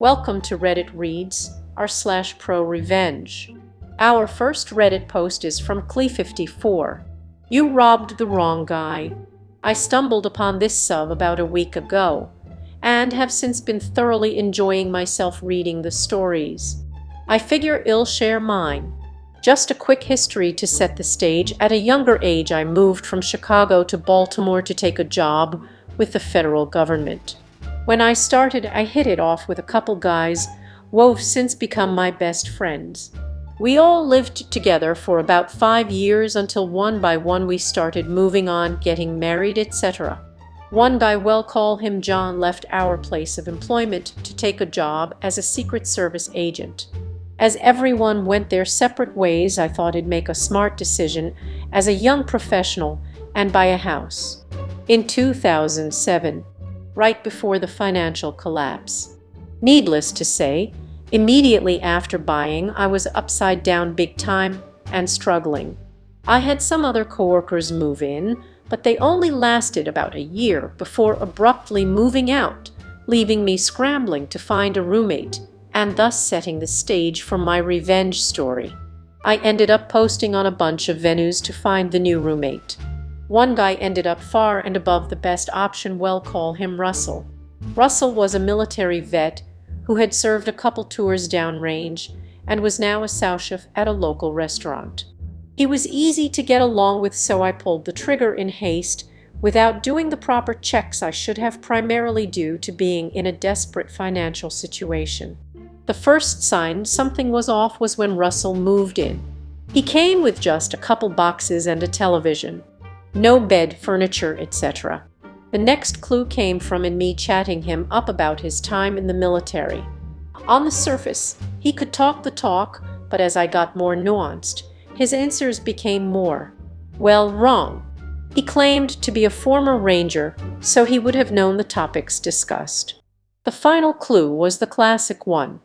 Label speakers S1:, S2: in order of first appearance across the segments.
S1: Welcome to Reddit Reads r/ProRevenge. Our first Reddit post is from Clee54. You robbed the wrong guy. I stumbled upon this sub about a week ago, and have since been thoroughly enjoying myself reading the stories. I figure I'll share mine. Just a quick history to set the stage. At a younger age, I moved from Chicago to Baltimore to take a job with the federal government. When I started, I hit it off with a couple guys who've since become my best friends. We all lived together for about 5 years until one by one we started moving on, getting married, etc. One guy, we'll call him John, left our place of employment to take a job as a Secret Service agent. As everyone went their separate ways, I thought it'd make a smart decision as a young professional and buy a house. In 2007, right before the financial collapse. Needless to say, immediately after buying, I was upside down big time and struggling. I had some other coworkers move in, but they only lasted about a year before abruptly moving out, leaving me scrambling to find a roommate, and thus setting the stage for my revenge story. I ended up posting on a bunch of venues to find the new roommate. One guy ended up far and above the best option, we'll call him Russell. Russell was a military vet who had served a couple tours downrange and was now a sous chef at a local restaurant. He was easy to get along with, so I pulled the trigger in haste without doing the proper checks I should have, primarily due to being in a desperate financial situation. The first sign something was off was when Russell moved in. He came with just a couple boxes and a television. No bed, furniture, etc. The next clue came from me chatting him up about his time in the military. On the surface, he could talk the talk, but as I got more nuanced, his answers became more, well, wrong. He claimed to be a former Ranger, so he would have known the topics discussed. The final clue was the classic one.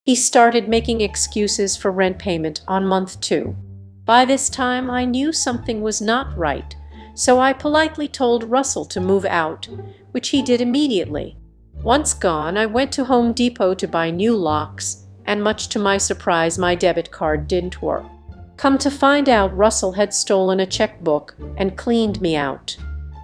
S1: He started making excuses for rent payment on month 2. By this time, I knew something was not right, so I politely told Russell to move out, which he did immediately. Once gone, I went to Home Depot to buy new locks, and much to my surprise, my debit card didn't work. Come to find out, Russell had stolen a checkbook and cleaned me out.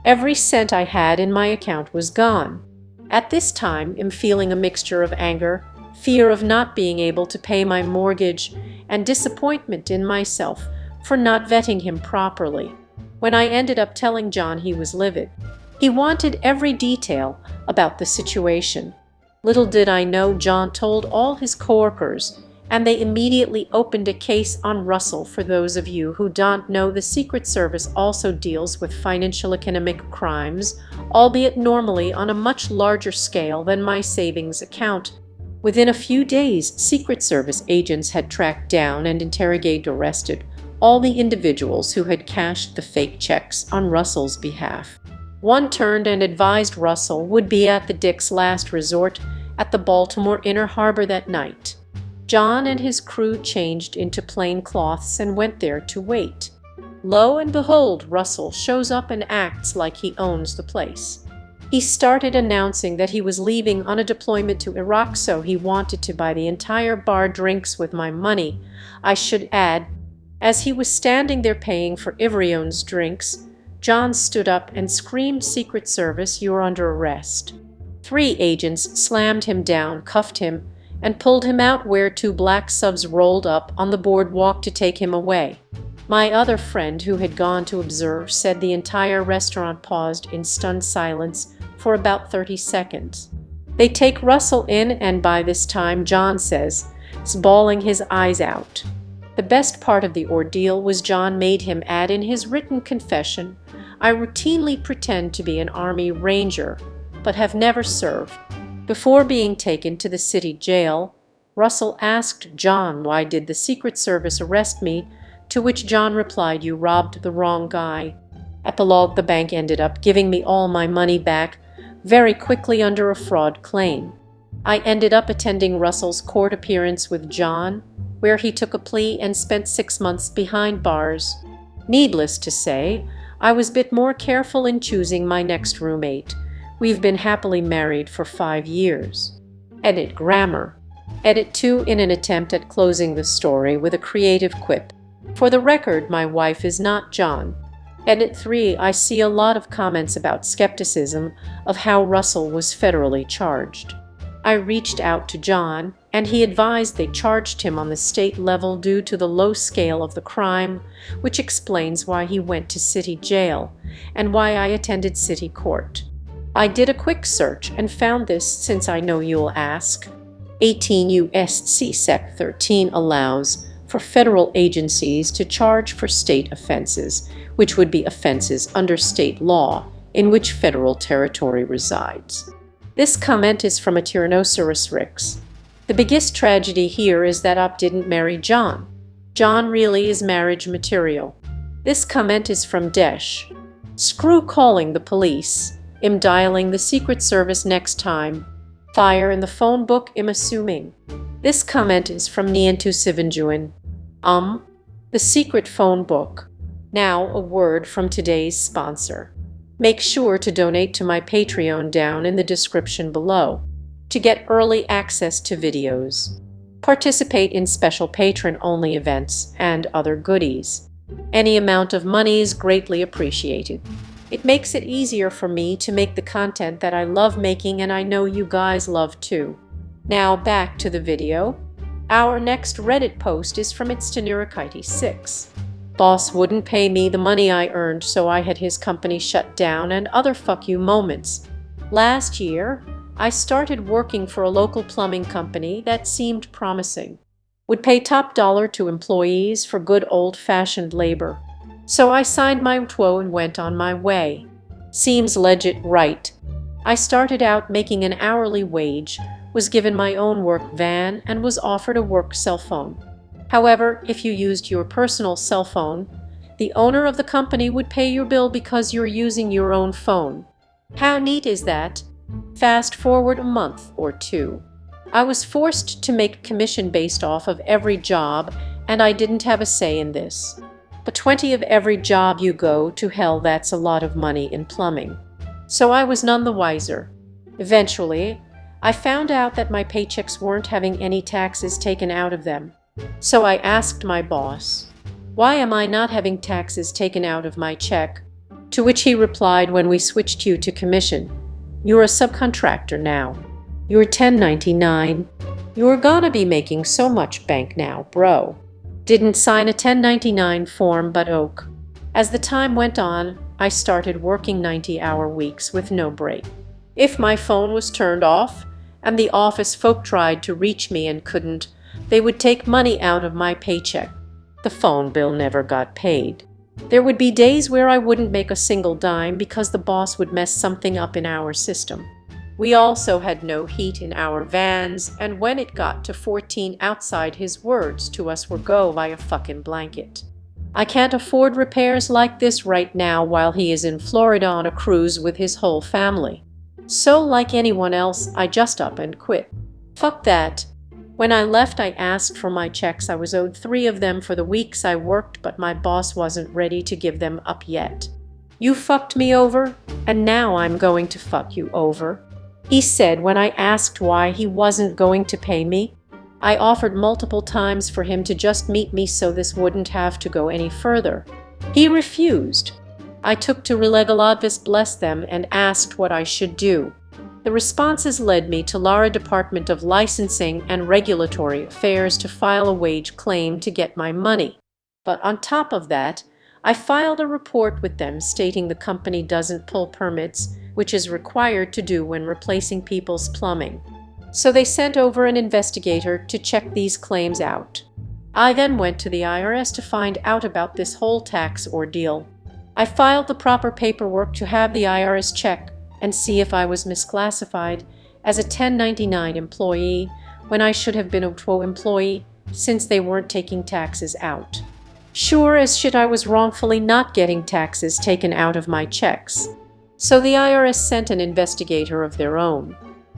S1: Every cent I had in my account was gone. At this time, I'm feeling a mixture of anger, fear of not being able to pay my mortgage, and disappointment in myself for not vetting him properly. When I ended up telling John, he was livid. He wanted every detail about the situation. Little did I know, John told all his coworkers, and they immediately opened a case on Russell. For those of you who don't know, the Secret Service also deals with financial economic crimes, albeit normally on a much larger scale than my savings account. Within a few days, Secret Service agents had tracked down and arrested all the individuals who had cashed the fake checks on Russell's behalf. One turned and advised Russell would be at the Dick's Last Resort at the Baltimore Inner Harbor that night. John and his crew changed into plain clothes and went there to wait. Lo and behold, Russell shows up and acts like he owns the place. He started announcing that he was leaving on a deployment to Iraq, so he wanted to buy the entire bar drinks with my money. I should add, as he was standing there paying for everyone's drinks, John stood up and screamed, "Secret Service, you're under arrest." 3 agents slammed him down, cuffed him, and pulled him out where 2 black subs rolled up on the boardwalk to take him away. My other friend, who had gone to observe, said the entire restaurant paused in stunned silence for about 30 seconds. They take Russell in, and by this time, John says, is bawling his eyes out. The best part of the ordeal was John made him add in his written confession, "I routinely pretend to be an Army Ranger, but have never served." Before being taken to the city jail, Russell asked John, "Why did the Secret Service arrest me?" To which John replied, "You robbed the wrong guy." Epilogue: the bank ended up giving me all my money back very quickly under a fraud claim. I ended up attending Russell's court appearance with John, where he took a plea and spent 6 months behind bars. Needless to say, I was a bit more careful in choosing my next roommate. We've been happily married for 5 years. Edit grammar. Edit 2 in an attempt at closing the story with a creative quip. For the record, my wife is not John. Edit 3. I see a lot of comments about skepticism of how Russell was federally charged. I reached out to John, and he advised they charged him on the state level due to the low scale of the crime, which explains why he went to city jail and why I attended city court. I did a quick search and found this, since I know you'll ask. 18 U.S.C. Sec. 13 allows for federal agencies to charge for state offenses, which would be offenses under state law in which federal territory resides. This comment is from a Tyrannosaurus Rex. The biggest tragedy here is that Up didn't marry John. John really is marriage material. This comment is from Desh. Screw calling the police. I'm dialing the Secret Service next time. Fire in the phone book, I'm assuming. This comment is from Niantu Sivanjuan. The secret phone book. Now a word from today's sponsor. Make sure to donate to my Patreon down in the description below to get early access to videos, participate in special patron-only events, and other goodies. Any amount of money is greatly appreciated. It makes it easier for me to make the content that I love making, and I know you guys love too. Now back to the video. Our next Reddit post is from Itstanurikite6. Boss wouldn't pay me the money I earned, so I had his company shut down, and other fuck you moments. Last year, I started working for a local plumbing company that seemed promising. Would pay top dollar to employees for good old-fashioned labor. So I signed my TWO and went on my way. Seems legit, right? I started out making an hourly wage, was given my own work van, and was offered a work cell phone. However, if you used your personal cell phone, the owner of the company would pay your bill because you're using your own phone. How neat is that? Fast forward a month or two. I was forced to make commission based off of every job, and I didn't have a say in this. But 20 of every job you go to hell, that's a lot of money in plumbing. So I was none the wiser. Eventually, I found out that my paychecks weren't having any taxes taken out of them. So I asked my boss, why am I not having taxes taken out of my check? To which he replied, when we switched you to commission, you're a subcontractor now. You're 1099. You're gonna be making so much bank now, bro. Didn't sign a 1099 form, but ok. As the time went on, I started working 90-hour weeks with no break. If my phone was turned off and the office folk tried to reach me and couldn't, they would take money out of my paycheck. The phone bill never got paid. There would be days where I wouldn't make a single dime because the boss would mess something up in our system. We also had no heat in our vans, and when it got to 14 outside, his words to us were go buy a fucking blanket. I can't afford repairs like this right now while he is in Florida on a cruise with his whole family. So like anyone else, I just up and quit. Fuck that. When I left, I asked for my checks. I was owed 3 of them for the weeks I worked, but my boss wasn't ready to give them up yet. You fucked me over, and now I'm going to fuck you over, he said when I asked why he wasn't going to pay me. I offered multiple times for him to just meet me so this wouldn't have to go any further. He refused. I took to Relegaladvis, bless them, and asked what I should do. The responses led me to Lara Department of Licensing and Regulatory Affairs to file a wage claim to get my money. But on top of that, I filed a report with them stating the company doesn't pull permits, which is required to do when replacing people's plumbing. So they sent over an investigator to check these claims out. I then went to the IRS to find out about this whole tax ordeal. I filed the proper paperwork to have the IRS check and see if I was misclassified as a 1099 employee when I should have been a TWO employee since they weren't taking taxes out. Sure as shit I was wrongfully not getting taxes taken out of my checks. So the IRS sent an investigator of their own.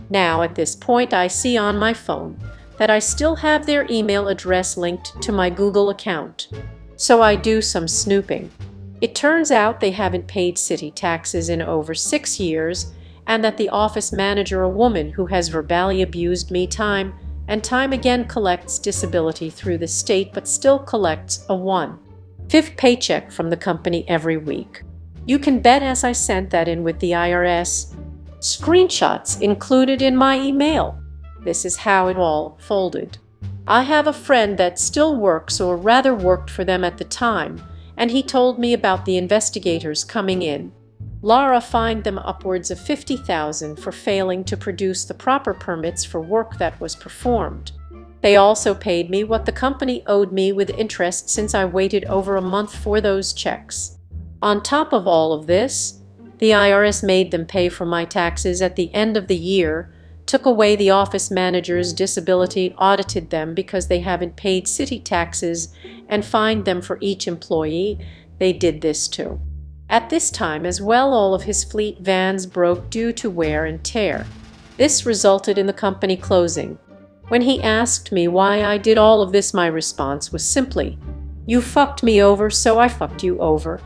S1: Now at this point I see on my phone that I still have their email address linked to my Google account. So I do some snooping. It turns out they haven't paid city taxes in over 6 years, and that the office manager, a woman who has verbally abused me time and time again, collects disability through the state but still collects a 1/5 paycheck from the company every week. You can bet as I sent that in with the IRS. Screenshots included in my email. This is how it all folded. I have a friend that still works, or rather worked for them at the time, and he told me about the investigators coming in. Lara fined them upwards of $50,000 for failing to produce the proper permits for work that was performed. They also paid me what the company owed me with interest, since I waited over a month for those checks. On top of all of this, the IRS made them pay for my taxes at the end of the year, took away the office manager's disability, audited them because they haven't paid city taxes, and fined them for each employee they did this to. At this time as well, all of his fleet vans broke due to wear and tear. This resulted in the company closing. When he asked me why I did all of this, my response was simply, "You fucked me over, so I fucked you over."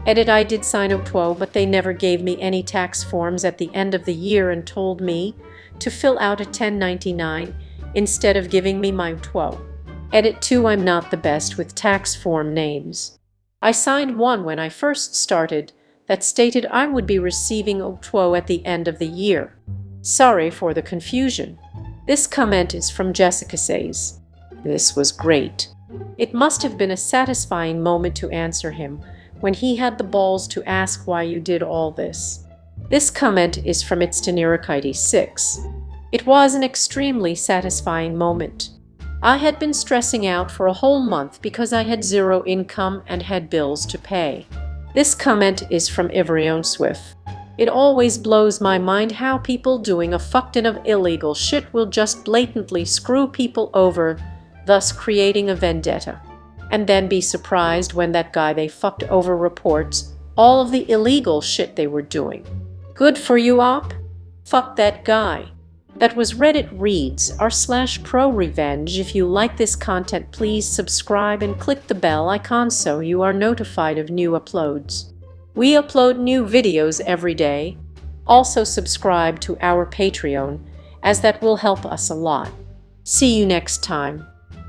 S1: Edit: I did sign a TWO, but they never gave me any tax forms at the end of the year and told me to fill out a 1099 instead of giving me my TWO. Edit 2: I'm not the best with tax form names. I signed one when I first started that stated I would be receiving a TWO at the end of the year. Sorry for the confusion. This comment is from Jessica Says. This was great. It must have been a satisfying moment to answer him when he had the balls to ask why you did all this. This comment is from Itstanirikite6. It was an extremely satisfying moment. I had been stressing out for a whole month because I had zero income and had bills to pay. This comment is from Ivorion Swift. It always blows my mind how people doing a fuck ton of illegal shit will just blatantly screw people over, thus creating a vendetta, and then be surprised when that guy they fucked over reports all of the illegal shit they were doing. Good for you, op. Fuck that guy. That was Reddit Reads r/ProRevenge. If you like this content, please subscribe and click the bell icon so you are notified of new uploads. We upload new videos every day. Also subscribe to our Patreon, as that will help us a lot. See you next time.